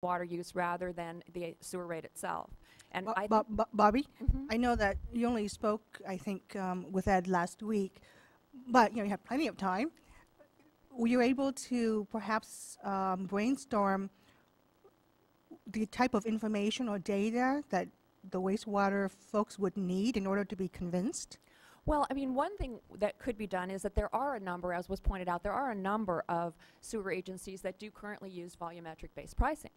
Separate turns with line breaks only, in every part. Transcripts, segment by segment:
water use rather than the sewer rate itself. And
Bobby,
Mhm.
I know that you only spoke, I think, with Ed last week, but you have plenty of time. Were you able to perhaps brainstorm the type of information or data that the wastewater folks would need in order to be convinced?
Well, I mean, one thing that could be done is that there are a number, as was pointed out, there are a number of sewer agencies that do currently use volumetric-based pricing.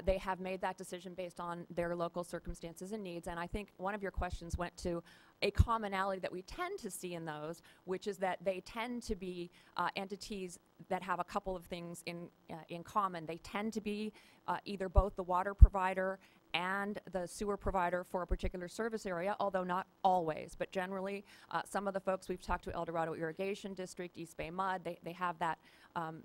They have made that decision based on their local circumstances and needs, and I think one of your questions went to a commonality that we tend to see in those, which is that they tend to be entities that have a couple of things in common. They tend to be either both the water provider and the sewer provider for a particular service area, although not always, but generally some of the folks we've talked to, El Dorado Irrigation District, East Bay Mud, they have that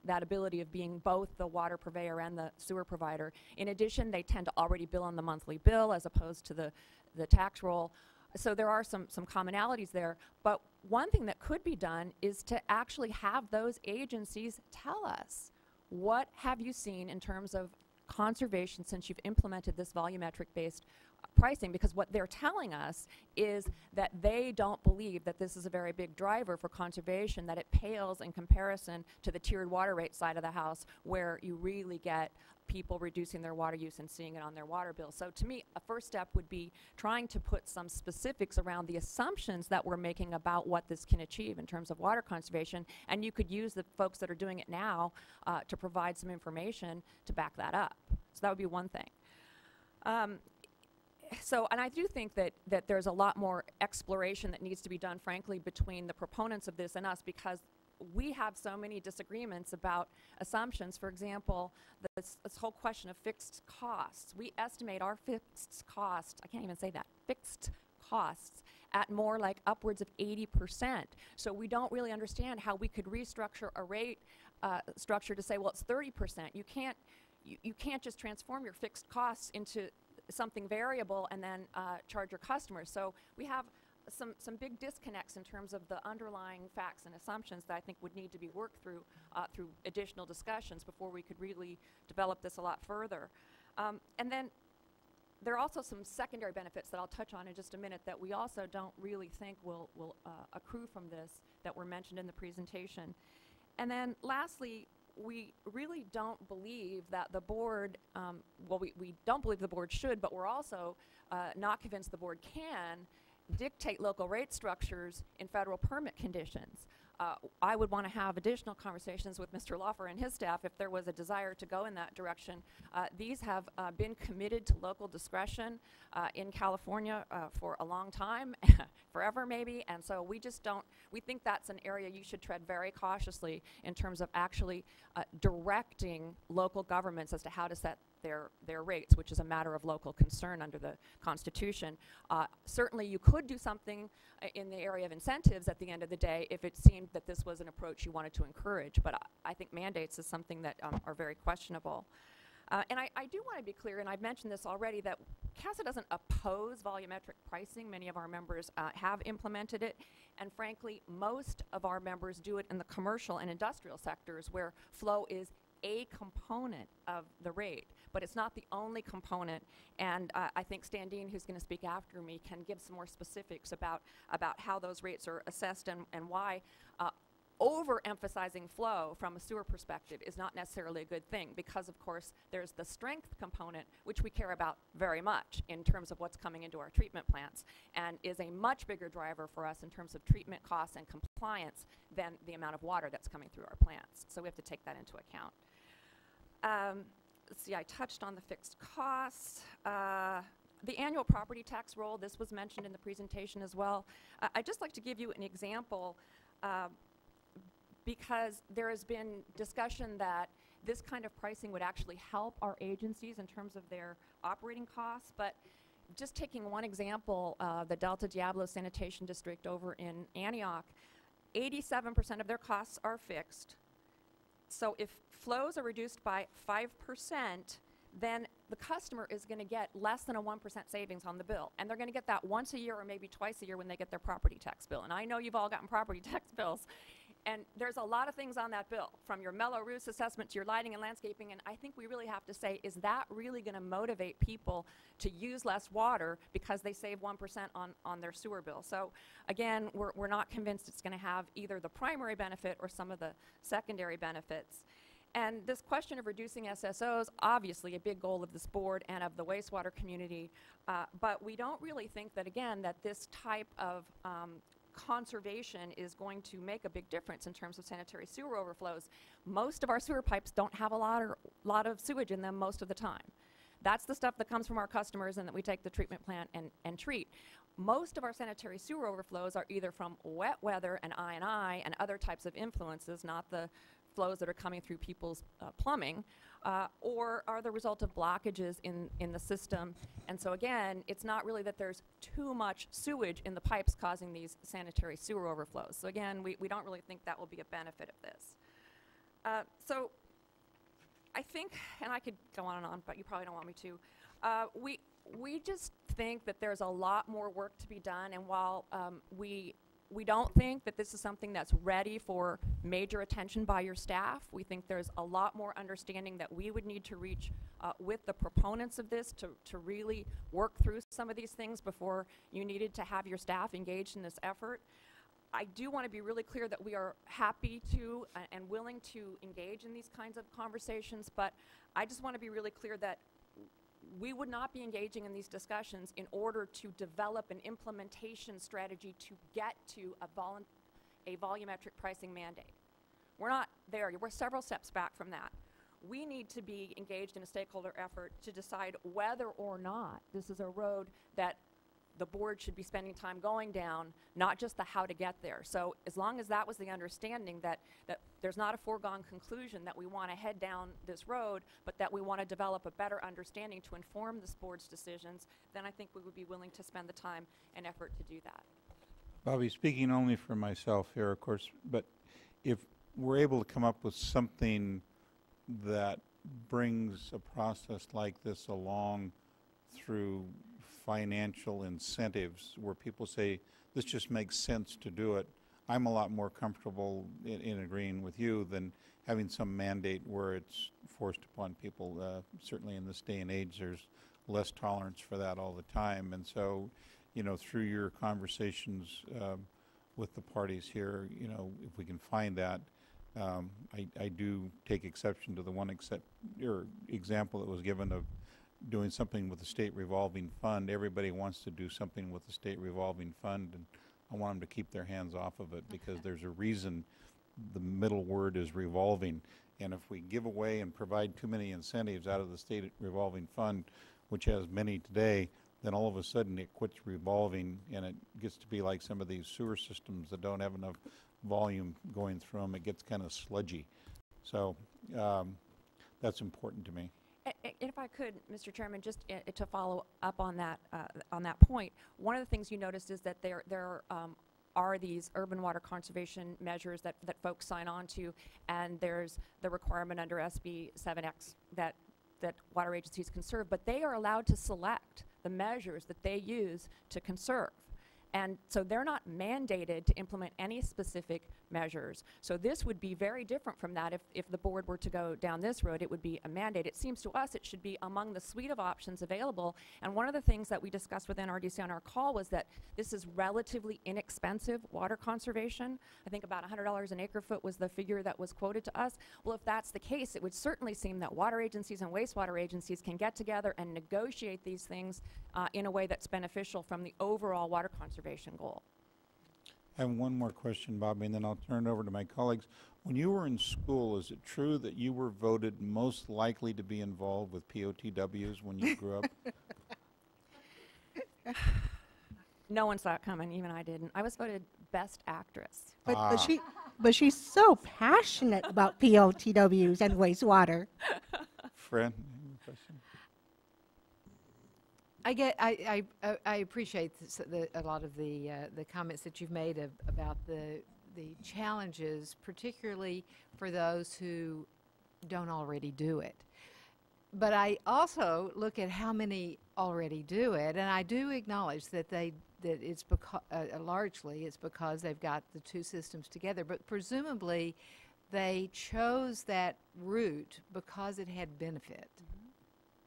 that ability of being both the water purveyor and the sewer provider. In addition, they tend to already bill on the monthly bill as opposed to the tax roll. So there are some commonalities there, but one thing that could be done is to actually have those agencies tell us, what have you seen in terms of conservation since you've implemented this volumetric-based pricing? Because what they're telling us is that they don't believe that this is a very big driver for conservation, that it pales in comparison to the tiered water rate side of the house, where you really get people reducing their water use and seeing it on their water bill. So to me, a first step would be trying to put some specifics around the assumptions that we're making about what this can achieve in terms of water conservation, and you could use the folks that are doing it now to provide some information to back that up. So that would be one thing. And I do think that there's a lot more exploration that needs to be done, frankly, between the proponents of this and us, because we have so many disagreements about assumptions. For example, this whole question of fixed costs. We estimate our fixed cost, I can't even say that, fixed costs at more like upwards of 80%. So we don't really understand how we could restructure a rate structure to say, well, it's 30%. You can't just transform your fixed costs into something variable and then charge your customers. So we have some big disconnects in terms of the underlying facts and assumptions that I think would need to be worked through through additional discussions before we could really develop this a lot further. And then there are also some secondary benefits that I'll touch on in just a minute that we also don't really think will accrue from this, that were mentioned in the presentation. And then lastly, we really don't believe that the board, well, we don't believe the board should, but we're also not convinced the board can dictate local rate structures in federal permit conditions. I would want to have additional conversations with Mr. Loffer and his staff if there was a desire to go in that direction. These have been committed to local discretion in California for a long time, forever maybe, and so we just don't, we think that's an area you should tread very cautiously in terms of actually directing local governments as to how to set their rates, which is a matter of local concern under the Constitution. Certainly you could do something in the area of incentives at the end of the day if it seemed that this was an approach you wanted to encourage, but I think mandates is something that are very questionable. And I do want to be clear, and I've mentioned this already, that CASA doesn't oppose volumetric pricing. Many of our members have implemented it, and frankly, most of our members do it in the commercial and industrial sectors where flow is a component of the rate, but it's not the only component. And I think Stan Dean, who's going to speak after me, can give some more specifics about how those rates are assessed and why overemphasizing flow from a sewer perspective is not necessarily a good thing, because of course there's the strength component, which we care about very much in terms of what's coming into our treatment plants, and is a much bigger driver for us in terms of treatment costs and compliance than the amount of water that's coming through our plants. So we have to take that into account. Let's see, I touched on the fixed costs. The annual property tax roll, this was mentioned in the presentation as well. I'd just like to give you an example because there has been discussion that this kind of pricing would actually help our agencies in terms of their operating costs. But just taking one example, the Delta Diablo Sanitation District over in Antioch, 87% of their costs are fixed. So if flows are reduced by 5%, then the customer is going to get less than a 1% savings on the bill. And they're going to get that once a year or maybe twice a year when they get their property tax bill. And I know you've all gotten property tax bills. And there's a lot of things on that bill, from your mellow roofs assessment to your lighting and landscaping, and I think we really have to say, is that really going to motivate people to use less water because they save 1% on their sewer bill? So again, we're not convinced it's going to have either the primary benefit or some of the secondary benefits. And this question of reducing SSOs, obviously a big goal of this board and of the wastewater community, but we don't really think that, again, that this type of conservation is going to make a big difference in terms of sanitary sewer overflows. Most of our sewer pipes don't have a lot of sewage in them most of the time. That's the stuff that comes from our customers and that we take the treatment plant and treat. Most of our sanitary sewer overflows are either from wet weather and I and other types of influences, not the flows that are coming through people's plumbing, or are the result of blockages in the system. And so again, it's not really that there's too much sewage in the pipes causing these sanitary sewer overflows. So again, we don't really think that will be a benefit of this. So I think, and I could go on and on, but you probably don't want me to, we just think that there's a lot more work to be done, and while we don't think that this is something that's ready for major attention by your staff. We think there's a lot more understanding that we would need to reach with the proponents of this to really work through some of these things before you needed to have your staff engaged in this effort. I do want to be really clear that we are happy to and willing to engage in these kinds of conversations, but I just want to be really clear that we would not be engaging in these discussions in order to develop an implementation strategy to get to a volumetric pricing mandate. We're not there. We're several steps back from that. We need to be engaged in a stakeholder effort to decide whether or not this is a road that the board should be spending time going down, not just the how to get there. So as long as that was the understanding that there's not a foregone conclusion that we want to head down this road, but that we want to develop a better understanding to inform this board's decisions, then I think we would be willing to spend the time and effort to do that.
Bobby, speaking only for myself here, of course, but if we're able to come up with something that brings a process like this along through financial incentives where people say, this just makes sense to do it, I'm a lot more comfortable in agreeing with you than having some mandate where it's forced upon people. Certainly in this day and age, there's less tolerance for that all the time. And so, you know, through your conversations with the parties here, you know, if we can find that, I do take exception to the one example that was given of doing something with the state revolving fund. Everybody wants to do something with the state revolving fund, and I want them to keep their hands off of it because there's a reason the middle word is revolving. And if we give away and provide too many incentives out of the state revolving fund, which has many today, then all of a sudden it quits revolving and it gets to be like some of these sewer systems that don't have enough volume going through them. It gets kind of sludgy. So that's important to me.
If I could, Mr. Chairman, just to follow up on that point, one of the things you noticed is that there are these urban water conservation measures that folks sign on to, and there's the requirement under SB 7X that water agencies conserve, but they are allowed to select the measures that they use to conserve. And so they're not mandated to implement any specific measures. So this would be very different from that. If the board were to go down this road, it would be a mandate. It seems to us it should be among the suite of options available. And one of the things that we discussed with NRDC on our call was that this is relatively inexpensive water conservation. I think about $100 an acre foot was the figure that was quoted to us. Well, if that's the case, it would certainly seem that water agencies and wastewater agencies can get together and negotiate these things in a way that's beneficial from the overall water conservation goal.
I have one more question, Bobby, and then I'll turn it over to my colleagues. When you were in school, is it true that you were voted most likely to be involved with POTWs when you grew up?
No one saw it coming, even I didn't. I was voted best actress.
But she's so passionate about POTWs and wastewater.
Fred, any question?
I appreciate a lot of the comments that you've made about the challenges, particularly for those who don't already do it. But I also look at how many already do it, and I do acknowledge that they that it's because largely it's because they've got the two systems together. But presumably, they chose that route because it had benefit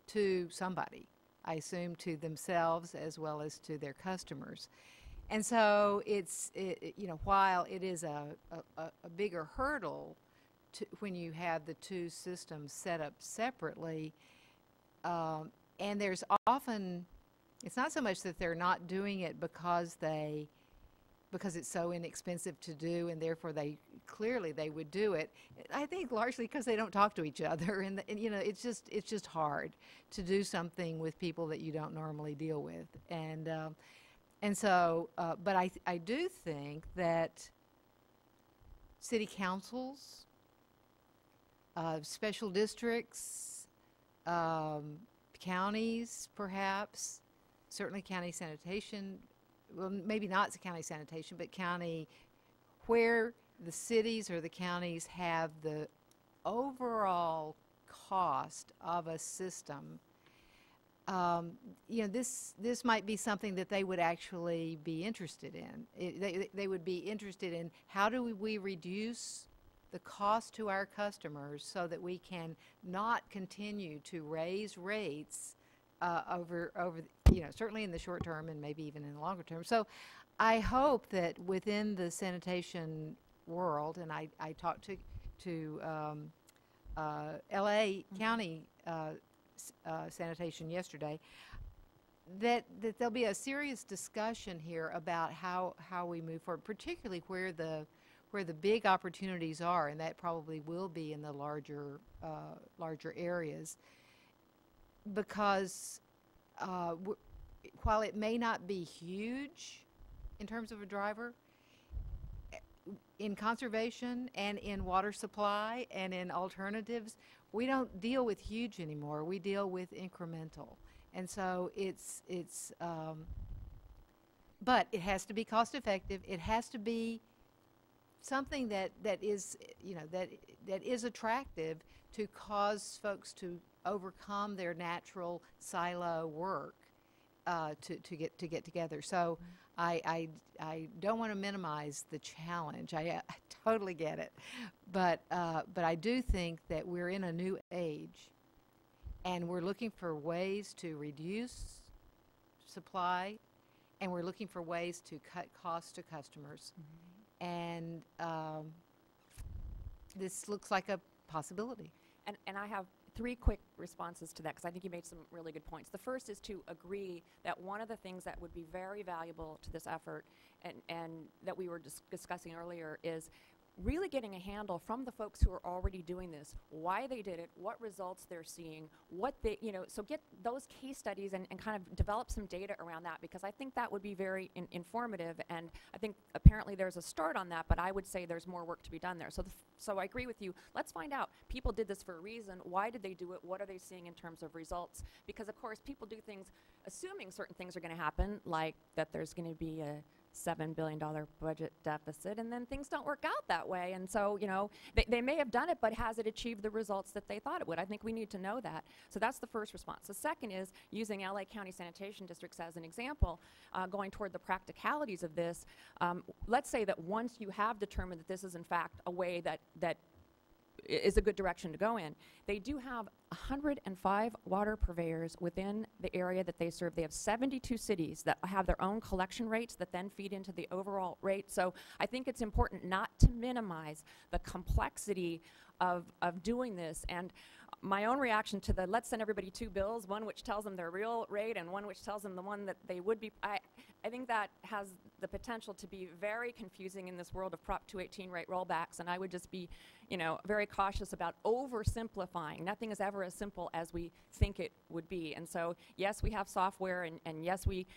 to somebody. I assume to themselves as well as to their customers. And so while it is a bigger hurdle when you have the two systems set up separately, and there's often, it's not so much that they're not doing it because it's so inexpensive to do, and therefore they would do it. I think largely because they don't talk to each other, and it's just hard to do something with people that you don't normally deal with, and so but I do think that city councils, special districts, counties, perhaps, certainly county sanitation. Well, maybe not county sanitation, but county, where the cities or the counties have the overall cost of a system. This might be something that they would actually be interested in. They would be interested in how do we reduce the cost to our customers so that we can not continue to raise rates over certainly in the short term and maybe even in the longer term. So I hope that within the sanitation world, and I talked to L.A. County sanitation yesterday, that there'll be a serious discussion here about how we move forward, particularly where the big opportunities are, and that probably will be in the larger areas, because while it may not be huge in terms of a driver, in conservation and in water supply and in alternatives, we don't deal with huge anymore. We deal with incremental. And so but it has to be cost effective. It has to be something that is attractive to cause folks to overcome their natural silo work to get together. So I don't want to minimize the challenge. I totally get it, but I do think that we're in a new age, and we're looking for ways to reduce supply, and we're looking for ways to cut costs to customers, and this looks like a possibility.
And I have 3 quick responses to that, because I think you made some really good points. The first is to agree that one of the things that would be very valuable to this effort, and that we were discussing earlier, is really getting a handle from the folks who are already doing this, why they did it, what results they're seeing, so get those case studies and kind of develop some data around that, because I think that would be very informative, and I think apparently there's a start on that, but I would say there's more work to be done there. So I agree with you. Let's find out. People did this for a reason. Why did they do it? What are they seeing in terms of results? Because, of course, people do things assuming certain things are going to happen, like that there's going to be a $7 billion budget deficit, and then things don't work out that way. And so, they may have done it, but has it achieved the results that they thought it would? I think we need to know that. So that's the first response. The second is using LA County sanitation districts as an example, going toward the practicalities of this. Let's say that once you have determined that this is in fact a way that is a good direction to go in. They do have 105 water purveyors within the area that they serve. They have 72 cities that have their own collection rates that then feed into the overall rate. So I think it's important not to minimize the complexity of doing this. And my own reaction to the let's send everybody 2 bills, one which tells them their real rate and one which tells them the one that they would be, I think that has the potential to be very confusing in this world of Prop 218 rate rollbacks, and I would just be, very cautious about oversimplifying. Nothing is ever as simple as we think it would be. And so, yes, we have software, and yes, we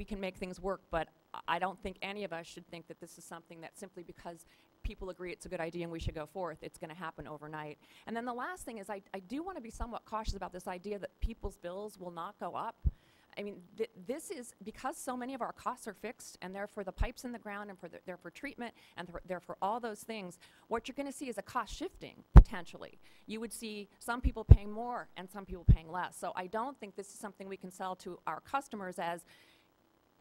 can make things work, but I don't think any of us should think that this is something that simply because people agree it's a good idea and we should go forth, it's going to happen overnight. And then the last thing is I do want to be somewhat cautious about this idea that people's bills will not go up. I mean, this is because so many of our costs are fixed, and they're for the pipes in the ground, and they're for treatment, and they're for all those things. What you're going to see is a cost shifting, potentially. You would see some people paying more and some people paying less. So I don't think this is something we can sell to our customers as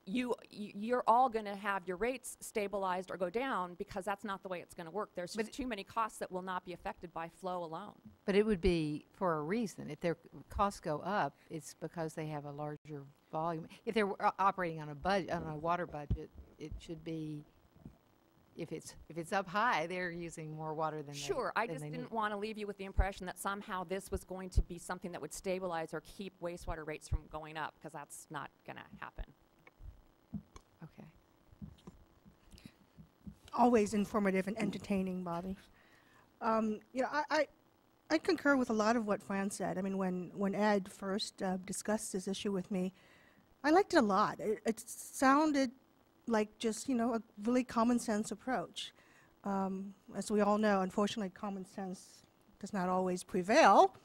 you're all going to have your rates stabilized or go down, because that's not the way it's going to work. There's just too many costs that will not be affected by flow alone.
But it would be for a reason. If their costs go up, it's because they have a larger volume. If they're operating on a water budget, it should be. If it's up high, they're using more water than
Sure, I just didn't want to leave you with the impression that somehow this was going to be something that would stabilize or keep wastewater rates from going up, because that's not going to happen.
Okay.
Always informative and entertaining, Bobby. I concur with a lot of what Fran said. I mean, when Ed first discussed this issue with me, I liked it a lot. It sounded like just, a really common sense approach. As we all know, unfortunately, common sense does not always prevail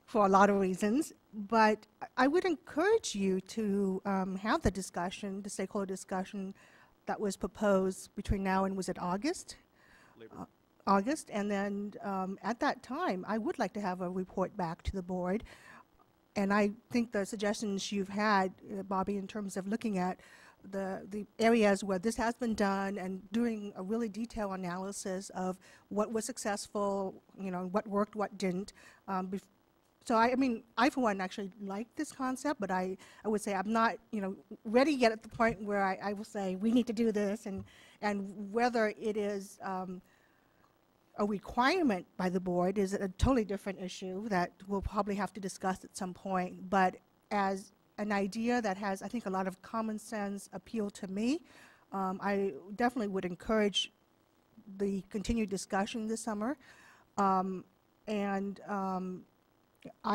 for a lot of reasons, but I would encourage you to have the discussion, the stakeholder discussion that was proposed between now and, was it August? August, and then at that time, I would like to have a report back to the board. And I think the suggestions you've had, Bobby, in terms of looking at the areas where this has been done and doing a really detailed analysis of what was successful, what worked, what didn't. So I for one actually like this concept, but I would say I'm not, ready yet at the point where I will say we need to do this, and whether it is a requirement by the board is a totally different issue that we'll probably have to discuss at some point. But as an idea that has, I think, a lot of common sense appeal to me, I definitely would encourage the continued discussion this summer. I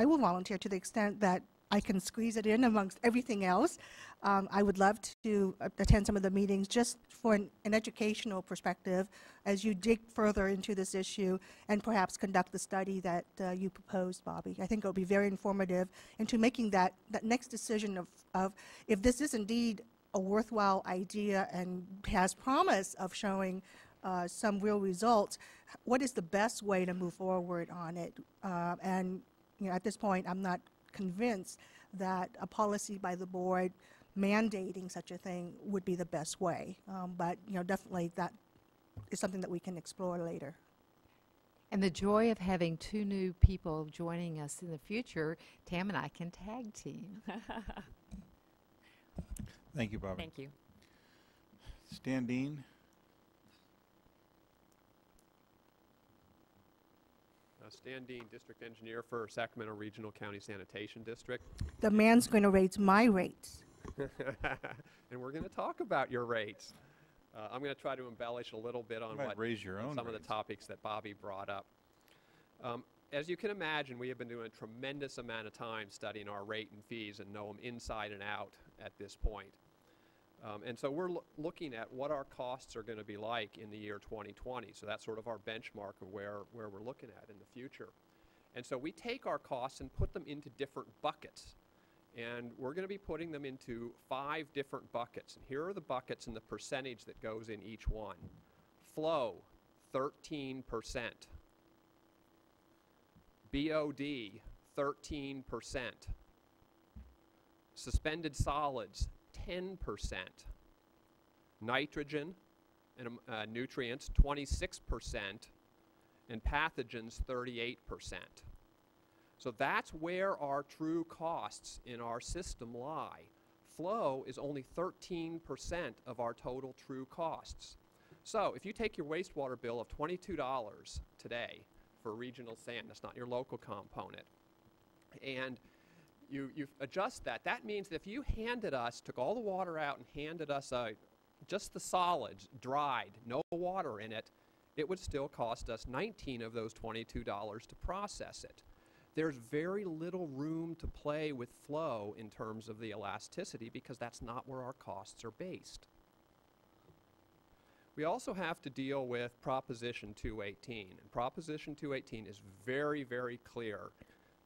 will volunteer to the extent that I can squeeze it in amongst everything else. I would love to attend some of the meetings just for an educational perspective as you dig further into this issue and perhaps conduct the study that you proposed, Bobby. I think it will be very informative into making that next decision of if this is indeed a worthwhile idea and has promise of showing some real results, what is the best way to move forward on it? At this point, I'm not convinced that a policy by the board mandating such a thing would be the best way. But definitely that is something that we can explore later.
And the joy of having two new people joining us in the future, Tam and I can tag team.
Thank you, Bobby.
Thank you.
Stan Dean.
Stan Dean, District Engineer for Sacramento Regional County Sanitation District.
The man's going to raise my rates.
And we're going to talk about your rates. I'm going to try to embellish a little bit on
raise your own
some of
rates.
the topics that Bobby brought up. As you can imagine, we have been doing a tremendous amount of time studying our rate and fees and know them inside and out at this point. And so we're looking at what our costs are going to be like in the year 2020. So that's sort of our benchmark of where we're looking at in the future. And so we take our costs and put them into different buckets. And we're going to be putting them into 5 different buckets. And here are the buckets and the percentage that goes in each one. Flow, 13%. BOD, 13%. Suspended solids, 10%. Nitrogen and nutrients, 26%. And pathogens, 38%. So that's where our true costs in our system lie. Flow is only 13% of our total true costs. So if you take your wastewater bill of $22 today for regional sand, that's not your local component, and you adjust that, that means that if you took all the water out and handed us just the solids, dried, no water in it, it would still cost us 19 of those $22 to process it. There's very little room to play with flow in terms of the elasticity because that's not where our costs are based. We also have to deal with Proposition 218. And Proposition 218 is very, very clear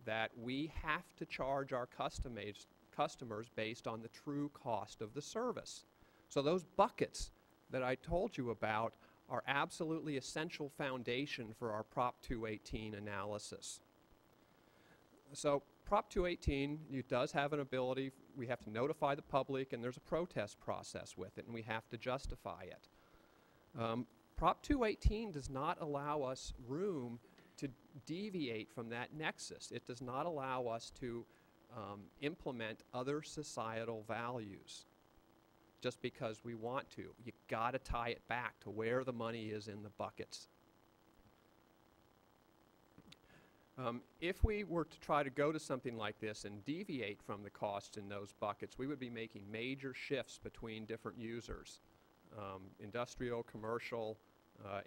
that we have to charge our customers based on the true cost of the service. So those buckets that I told you about are absolutely essential foundation for our Prop 218 analysis. So Prop 218 it does have an ability. We have to notify the public, and there's a protest process with it, and we have to justify it. Prop 218 does not allow us room to deviate from that nexus. It does not allow us to implement other societal values just because we want to. You got to tie it back to where the money is in the buckets. If we were to try to go to something like this and deviate from the costs in those buckets, we would be making major shifts between different users, industrial, commercial,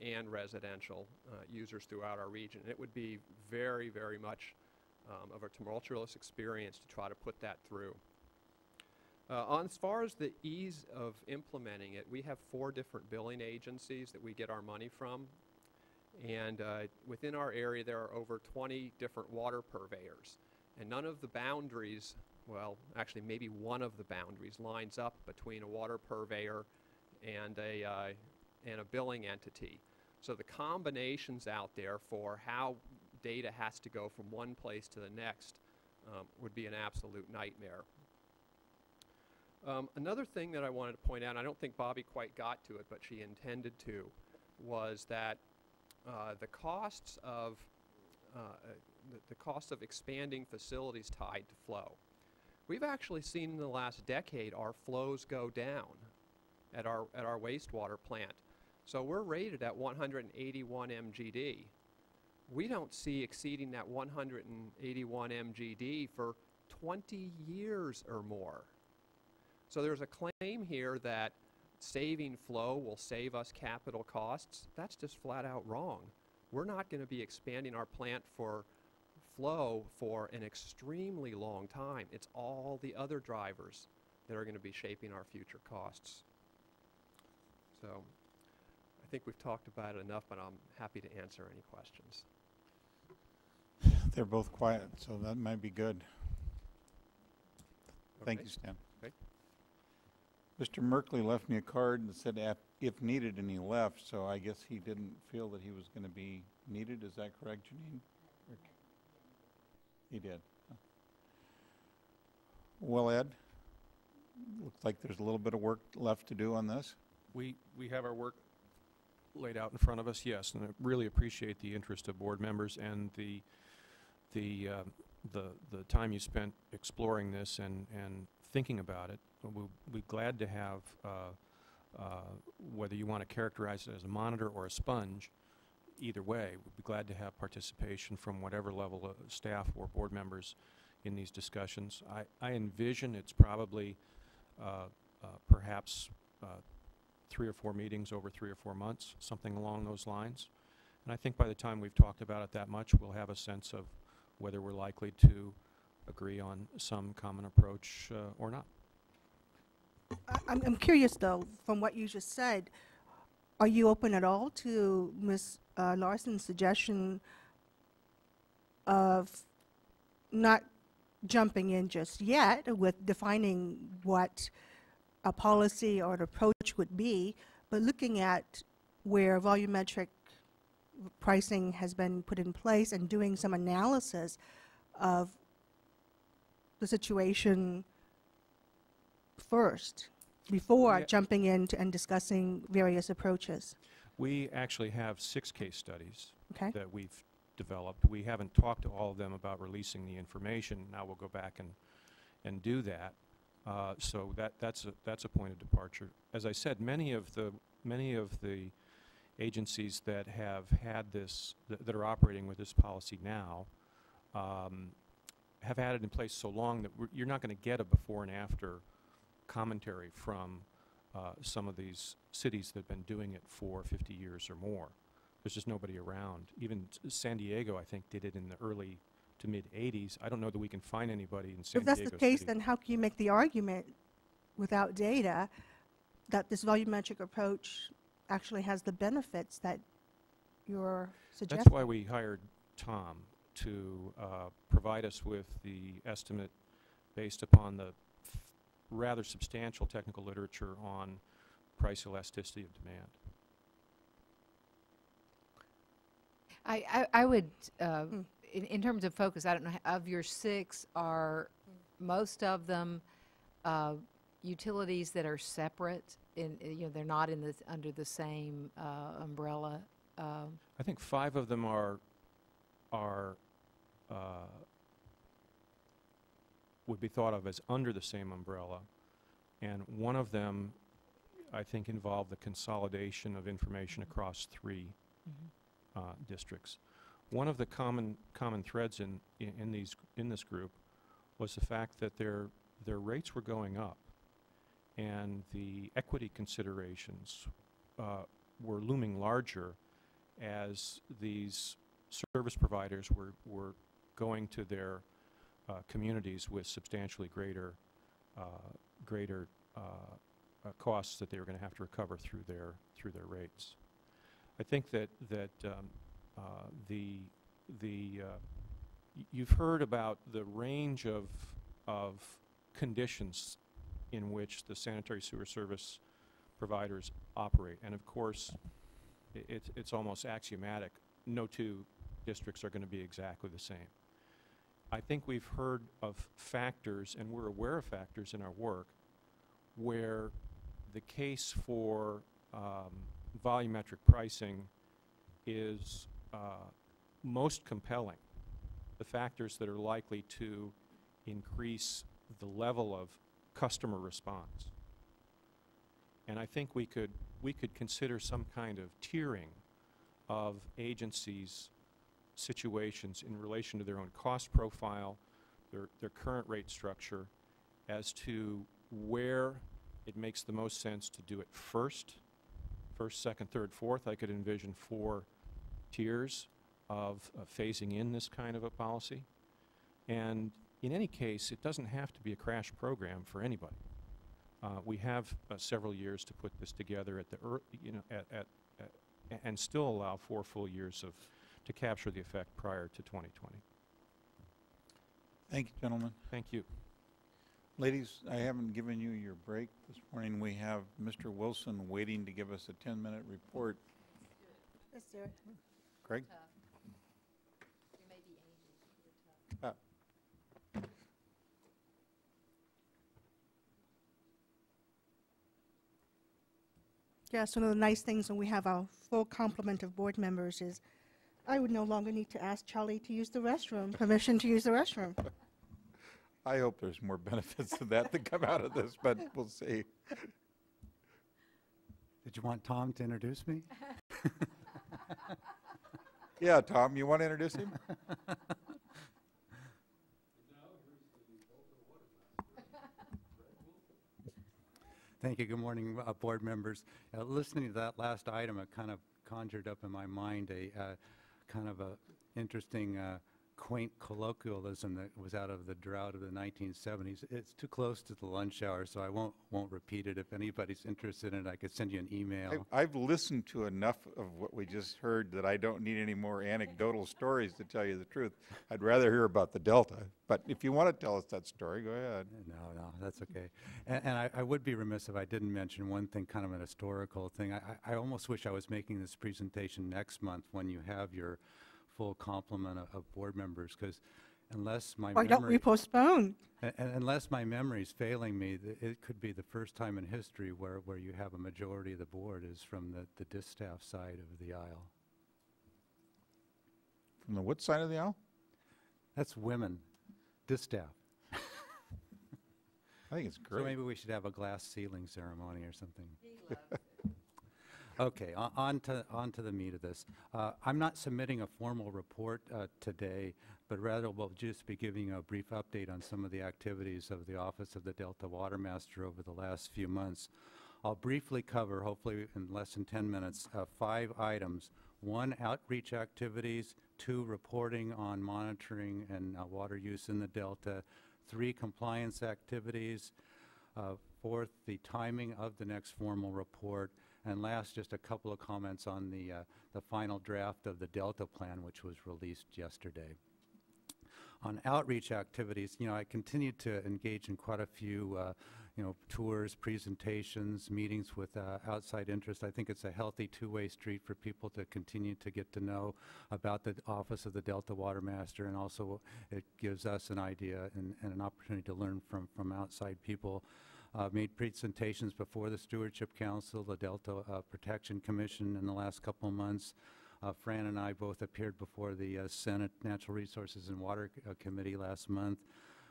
and residential users throughout our region. It would be very, very much of a tumultuous experience to try to put that through. As far as the ease of implementing it, we have 4 different billing agencies that we get our money from. And within our area, there are over 20 different water purveyors. And none of the boundaries, well, actually maybe one of the boundaries lines up between a water purveyor and a billing entity. So the combinations out there for how data has to go from one place to the next would be an absolute nightmare. Another thing that I wanted to point out, and I don't think Bobby quite got to it, but she intended to, was that the costs of expanding facilities tied to flow. We've actually seen in the last decade our flows go down at our wastewater plant. So we're rated at 181 MGD. We don't see exceeding that 181 MGD for 20 years or more. So there's a claim here that saving flow will save us capital costs. That's just flat out wrong. We're not going to be expanding our plant for flow for an extremely long time. It's all the other drivers that are going to be shaping our future costs. So I think we've talked about it enough, but I'm happy to answer any questions.
They're both quiet, so that might be good. Thank
Okay.
you, Stan.
Okay.
Mr. Merkley left me a card that said if needed, and he left, so I guess he didn't feel that he was going to be needed. Is that correct, Janine? He did. Huh. Well, Ed, looks like there's a little bit of work left to do on this.
We have our work laid out in front of us, yes, and I really appreciate the interest of board members and the time you spent exploring this and thinking about it. We'll be glad to have, whether you want to characterize it as a monitor or a sponge, either way, we'd be glad to have participation from whatever level of staff or board members in these discussions. I envision it's probably perhaps 3 or 4 meetings over 3 or 4 months, something along those lines. And I think by the time we've talked about it that much, we'll have a sense of whether we're likely to agree on some common approach or not.
I'm curious, though, from what you just said, are you open at all to Ms. Larson's suggestion of not jumping in just yet with defining what a policy or an approach would be, but looking at where volumetric pricing has been put in place and doing some analysis of the situation first before jumping into and discussing various approaches?
We actually have 6 case studies that we've developed. We haven't talked to all of them about releasing the information. Now we'll go back and do that. So that's a point of departure. As I said, many of the agencies that have had this, that are operating with this policy now, have had it in place so long that you're not going to get a before and after commentary from some of these cities that have been doing it for 50 years or more. There's just nobody around. Even San Diego, I think, did it in the early to mid-'80s. I don't know that we can find anybody in San Diego
If that's the case,
City.
then how can you make the argument without data that this volumetric approach actually has the benefits that you're suggesting?
That's why we hired Tom to provide us with the estimate based upon the rather substantial technical literature on price elasticity of demand.
I would in terms of focus, I don't know, of your 6, are most of them utilities that are separate? They're not under the same umbrella.
I think 5 of them are would be thought of as under the same umbrella, and one of them, I think, involved the consolidation of information across 3 districts. One of the common threads in this group was the fact that their rates were going up, and the equity considerations were looming larger as these service providers were going to their communities with substantially greater costs that they were going to have to recover through their rates. I think that you've heard about the range of conditions in which the sanitary sewer service providers operate, and of course it's almost axiomatic. No 2 districts are going to be exactly the same. I think we've heard of factors, and we're aware of factors in our work, where the case for volumetric pricing is most compelling. The factors that are likely to increase the level of customer response. And I think we could consider some kind of tiering of agencies' situations in relation to their own cost profile, their current rate structure, as to where it makes the most sense to do it first, second, third, fourth. I could envision 4 tiers of phasing in this kind of a policy. And in any case, it doesn't have to be a crash program for anybody. We have several years to put this together at the and still allow 4 full years to capture the effect prior to 2020.
Thank you, gentlemen.
Thank you.
Ladies, I haven't given you your break this morning. We have Mr. Wilson waiting to give us a 10-minute report.
Let's do it.
Craig?
Yes, one of the nice things when we have our full complement of board members is I would no longer need to ask Charlie to use the restroom, permission to use the restroom.
I hope there's more benefits to that that come out of this, but we'll see.
Did you want Tom to introduce me?
Yeah, Tom, you want to introduce him?
Thank you. Good morning, board members. Listening to that last item, it kind of conjured up in my mind a kind of a interesting quaint colloquialism that was out of the drought of the 1970s. It's too close to the lunch hour, so I won't repeat it. If anybody's interested in it, I could send you an email.
I've listened to enough of what we just heard that I don't need any more anecdotal stories, to tell you the truth. I'd rather hear about the Delta. But if you want to tell us that story, go ahead.
No, that's okay. And I would be remiss if I didn't mention one thing, kind of an historical thing. I almost wish I was making this presentation next month when you have your full complement of board members, because unless my
Why don't we postpone?
Unless my memory is failing me, it could be the first time in history where you have a majority of the board is from the distaff side of the aisle.
From the what side of the aisle?
That's women, distaff.
I think it's great.
So maybe we should have a glass ceiling ceremony or something. Okay, on to the meat of this. I'm not submitting a formal report today, but rather we'll just be giving you a brief update on some of the activities of the Office of the Delta Water Master over the last few months. I'll briefly cover, hopefully in less than 10 minutes, 5 items. 1, outreach activities. 2, reporting on monitoring and water use in the Delta. 3, compliance activities. 4th, the timing of the next formal report. And last, just a couple of comments on the final draft of the Delta plan, which was released yesterday. On outreach activities, I continue to engage in quite a few tours, presentations, meetings with outside interest. I think it's a healthy two-way street for people to continue to get to know about the Office of the Delta Water Master, and also it gives us an idea and an opportunity to learn from outside people. Made presentations before the Stewardship Council, the Delta Protection Commission in the last couple of months. Fran and I both appeared before the Senate Natural Resources and Water Committee last month.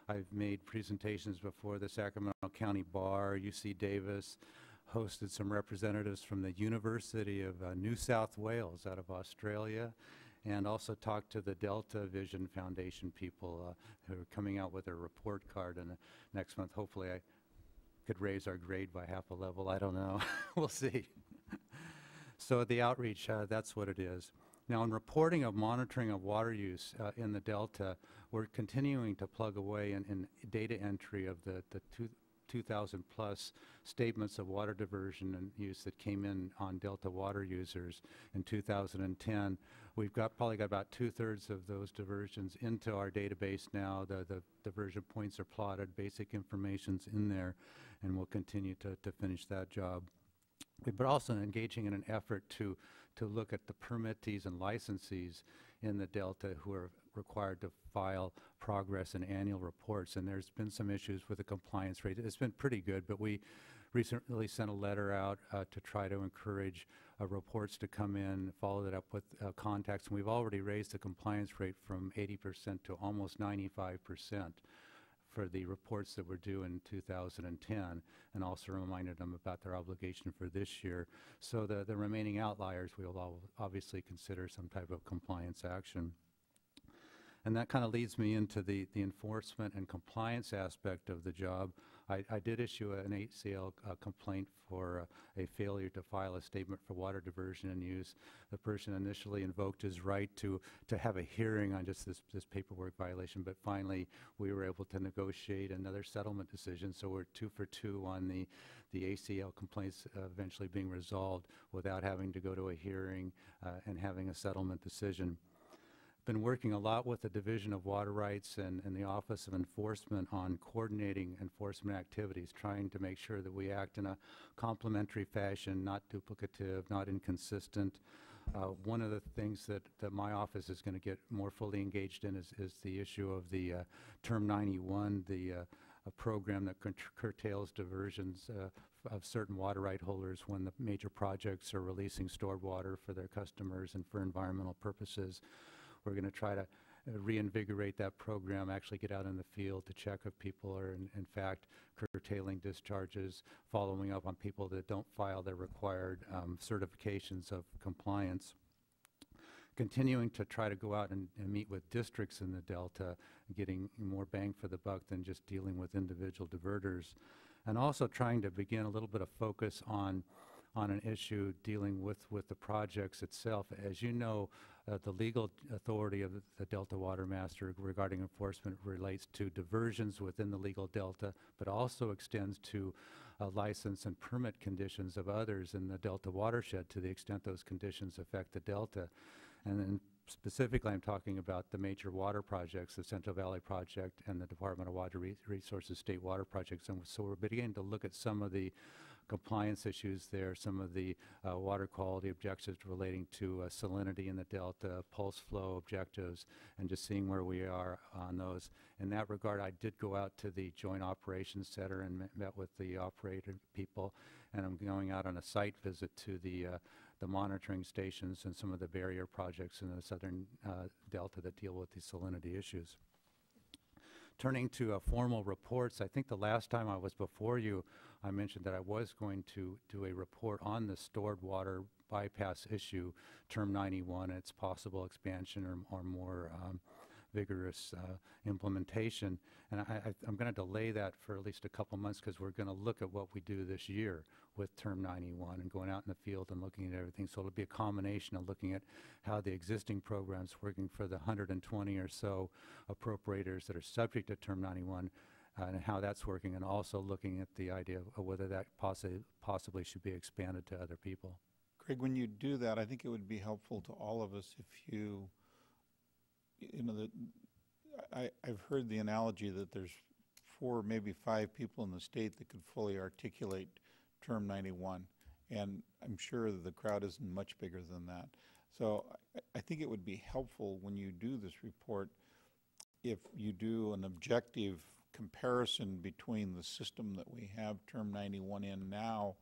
I've made presentations before the Sacramento County Bar, UC Davis, hosted some representatives from the University of New South Wales out of Australia, and also talked to the Delta Vision Foundation people who are coming out with a report card. And next month, hopefully, I could raise our grade by half a level. I don't know. We'll see. So the outreach, that's what it is. Now, in reporting of monitoring of water use in the Delta, we're continuing to plug away in data entry of the 2,000 plus statements of water diversion and use that came in on Delta water users in 2010. We've probably got about 2/3 of those diversions into our database now. The diversion points are plotted, basic information's in there, and we'll continue to finish that job. But also engaging in an effort to look at the permittees and licensees in the Delta who are required to file progress and annual reports. And there's been some issues with the compliance rate. It's been pretty good, but we recently sent a letter out to try to encourage reports to come in, follow that up with contacts. And we've already raised the compliance rate from 80% to almost 95%. For the reports that were due in 2010, and also reminded them about their obligation for this year. So the remaining outliers, we will obviously consider some type of compliance action. And that kind of leads me into the enforcement and compliance aspect of the job. I did issue an ACL complaint for a failure to file a statement for water diversion and use. The person initially invoked his right to have a hearing on just this paperwork violation, but finally we were able to negotiate another settlement decision. So we're 2 for 2 on the ACL complaints eventually being resolved without having to go to a hearing and having a settlement decision. Been working a lot with the Division of Water Rights and the Office of Enforcement on coordinating enforcement activities, trying to make sure that we act in a complementary fashion, not duplicative, not inconsistent. One of the things that my office is going to get more fully engaged in is the issue of the Term 91, a program that curtails diversions of certain water right holders when the major projects are releasing stored water for their customers and for environmental purposes. We're going to try to reinvigorate that program, actually get out in the field to check if people are in fact curtailing discharges, following up on people that don't file their required certifications of compliance. Continuing to try to go out and meet with districts in the Delta, getting more bang for the buck than just dealing with individual diverters. And also trying to begin a little bit of focus on an issue dealing with the projects itself. As you know, the legal authority of the Delta Water Master regarding enforcement relates to diversions within the legal Delta, but also extends to license and permit conditions of others in the Delta watershed to the extent those conditions affect the Delta. And then specifically, I'm talking about the major water projects, the Central Valley Project and the Department of Water Resources State Water Projects. And so we're beginning to look at some of the compliance issues there, some of the water quality objectives relating to salinity in the Delta, pulse flow objectives, and just seeing where we are on those. In that regard, I did go out to the Joint Operations Center and met with the operator people, and I'm going out on a site visit to the monitoring stations and some of the barrier projects in the southern Delta that deal with the salinity issues. Turning to formal reports, I think the last time I was before you, I mentioned that I was going to do a report on the stored water bypass issue, Term 91, its possible expansion or more vigorous implementation. And I'm going to delay that for at least a couple months because we're going to look at what we do this year with Term 91 and going out in the field and looking at everything. So it'll be a combination of looking at how the existing programs working for the 120 or so appropriators that are subject to Term 91 and how that's working, and also looking at the idea of whether that possibly should be expanded to other people.
Craig, when you do that, I think it would be helpful to all of us if you know, I've heard the analogy that there's 4, maybe 5 people in the state that could fully articulate Term 91, and I'm sure that the crowd isn't much bigger than that. So I think it would be helpful when you do this report if you do an objective comparison between the system that we have Term 91 in now,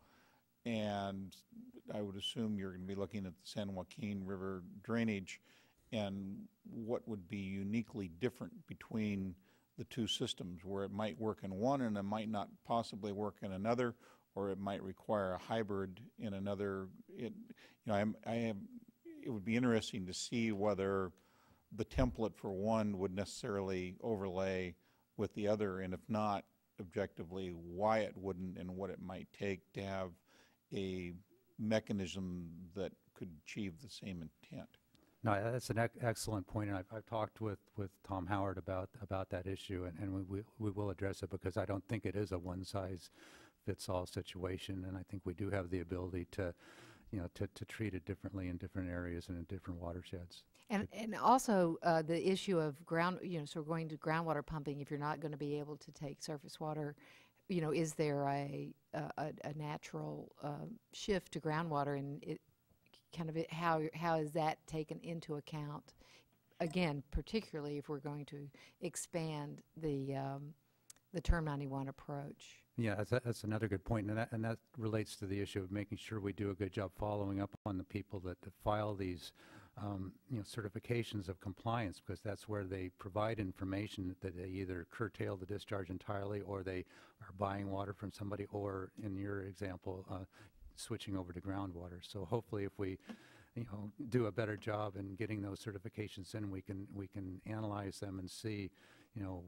and I would assume you're going to be looking at the San Joaquin River drainage, and what would be uniquely different between the two systems, where it might work in one and it might not possibly work in another, or it might require a hybrid in another. It would be interesting to see whether the template for one would necessarily overlay with the other, and if not, objectively, why it wouldn't and what it might take to have a mechanism that could achieve the same intent.
No, that's an excellent point, and I've talked with Tom Howard about that issue, and we will address it, because I don't think it is a one-size-fits-all situation, and I think we do have the ability to, to treat it differently in different areas and in different watersheds.
And also the issue of ground, so we're going to groundwater pumping. If you're not going to be able to take surface water, is there a natural shift to groundwater, and how is that taken into account? Again, particularly if we're going to expand the Term 91 approach.
Yeah, that's another good point, and that relates to the issue of making sure we do a good job following up on the people that file these certifications of compliance, because that's where they provide information that they either curtail the discharge entirely, or they are buying water from somebody, or in your example, switching over to groundwater. So hopefully, if we do a better job in getting those certifications in, we can analyze them and see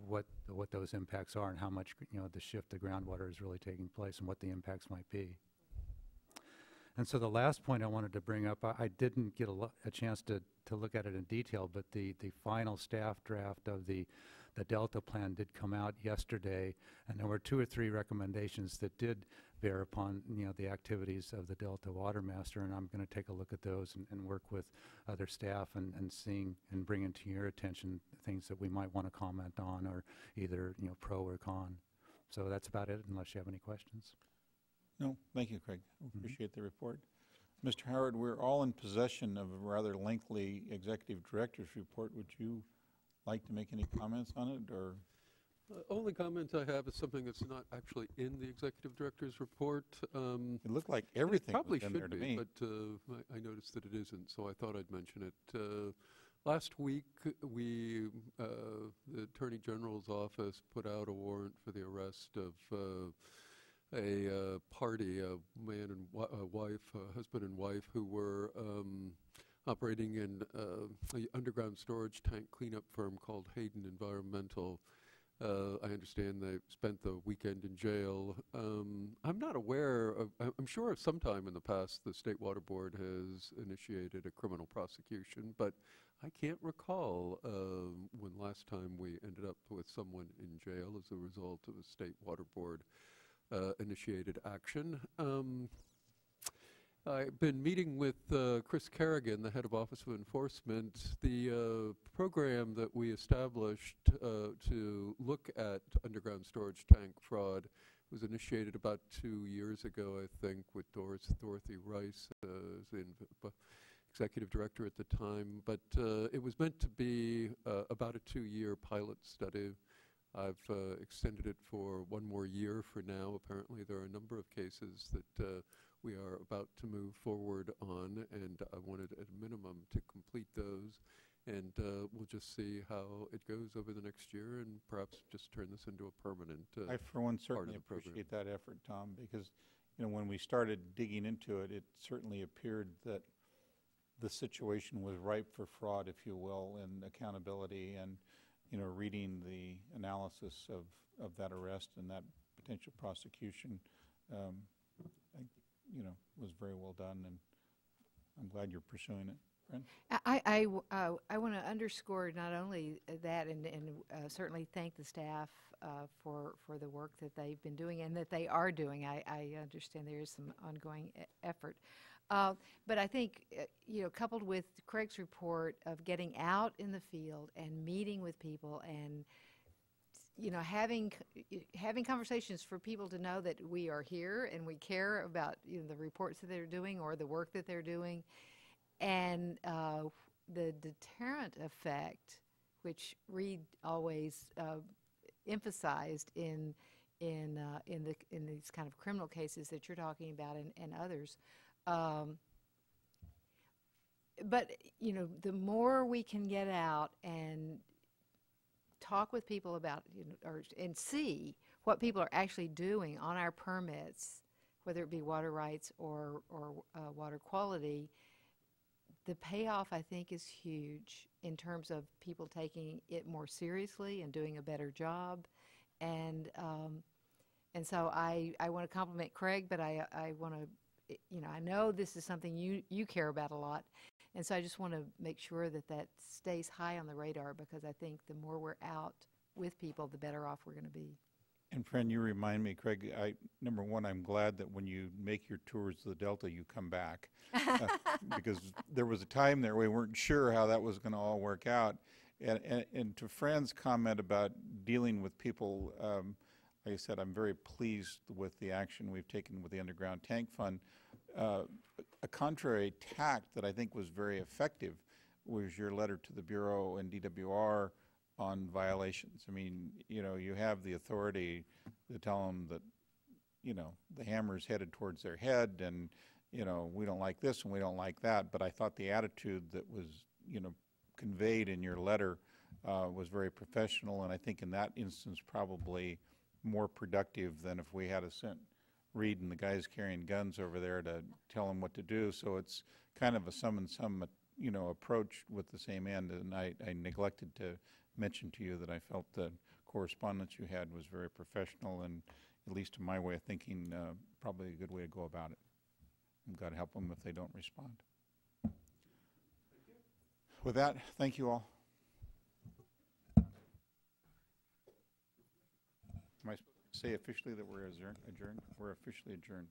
what those impacts are, and how much the shift to groundwater is really taking place, and what the impacts might be. And so the last point I wanted to bring up, I didn't get a chance to look at it in detail, but the final staff draft of the Delta plan did come out yesterday, and there were 2 or 3 recommendations that did bear upon the activities of the Delta Water Master, and I'm going to take a look at those and work with other staff and bring into your attention things that we might want to comment on, or either pro or con. So that's about it, unless you have any questions.
No, thank you, Craig. I appreciate the report. Mr. Howard, we're all in possession of a rather lengthy executive director's report. Would you like to make any comments on it, or?
Only comment I have is something that's not actually in the executive director's report.
It looked like everything
probably
was in
should
there to
be,
me.
but I noticed that it isn't, so I thought I'd mention it. Last week, the Attorney General's office put out a warrant for the arrest of a party, a man and wife, husband and wife, who were operating in an underground storage tank cleanup firm called Hayden Environmental. I understand they spent the weekend in jail. I'm not aware of, I'm sure sometime in the past the State Water Board has initiated a criminal prosecution, but I can't recall when last time we ended up with someone in jail as a result of a State Water Board initiated action. I've been meeting with Chris Kerrigan, the head of Office of Enforcement. The program that we established to look at underground storage tank fraud was initiated about 2 years ago, I think, with Dorothy Rice as the executive director at the time. But it was meant to be about a 2-year pilot study. I've extended it for 1 more year for now. Apparently there are a number of cases that we are about to move forward on, and I wanted at a minimum to complete those, and we'll just see how it goes over the next year, and perhaps just turn this into a permanent
I, for one, certainly
the program.
appreciate that effort, Tom, because when we started digging into it, it certainly appeared that the situation was ripe for fraud, if you will, and accountability, and reading the analysis of that arrest and that potential prosecution, was very well done, and I'm glad you're pursuing it. Fran?
I want to underscore not only that and certainly thank the staff for the work that they've been doing and that they are doing. I understand there is some ongoing effort. But I think, coupled with Craig's report of getting out in the field and meeting with people and having conversations for people to know that we are here and we care about the reports that they're doing or the work that they're doing, and the deterrent effect, which Reed always emphasized in these kind of criminal cases that you're talking about and others. But the more we can get out and talk with people about, and see what people are actually doing on our permits, whether it be water rights or water quality, the payoff, I think, is huge in terms of people taking it more seriously and doing a better job. And so I want to compliment Craig, but I want to, I know this is something you care about a lot. And so I just want to make sure that stays high on the radar, because I think the more we're out with people, the better off we're going to be.
And Fran, you remind me, Craig, number one, I'm glad that when you make your tours to the Delta, you come back. Because there was a time there we weren't sure how that was going to all work out. And to Fran's comment about dealing with people, like I said, I'm very pleased with the action we've taken with the Underground Tank Fund. A contrary tack that I think was very effective was your letter to the Bureau and DWR on violations. I mean, you have the authority to tell them that, the hammer's headed towards their head, and, we don't like this and we don't like that. But I thought the attitude that was, conveyed in your letter was very professional, and I think in that instance probably more productive than if we had sent Reed and the guys carrying guns over there to tell them what to do. So it's kind of a some and some, approach with the same end. And I neglected to mention to you that I felt the correspondence you had was very professional, and at least to my way of thinking, probably a good way to go about it. And God help them if they don't respond. With that, thank you all. Am I supposed to say officially that we're adjourned? We're officially adjourned.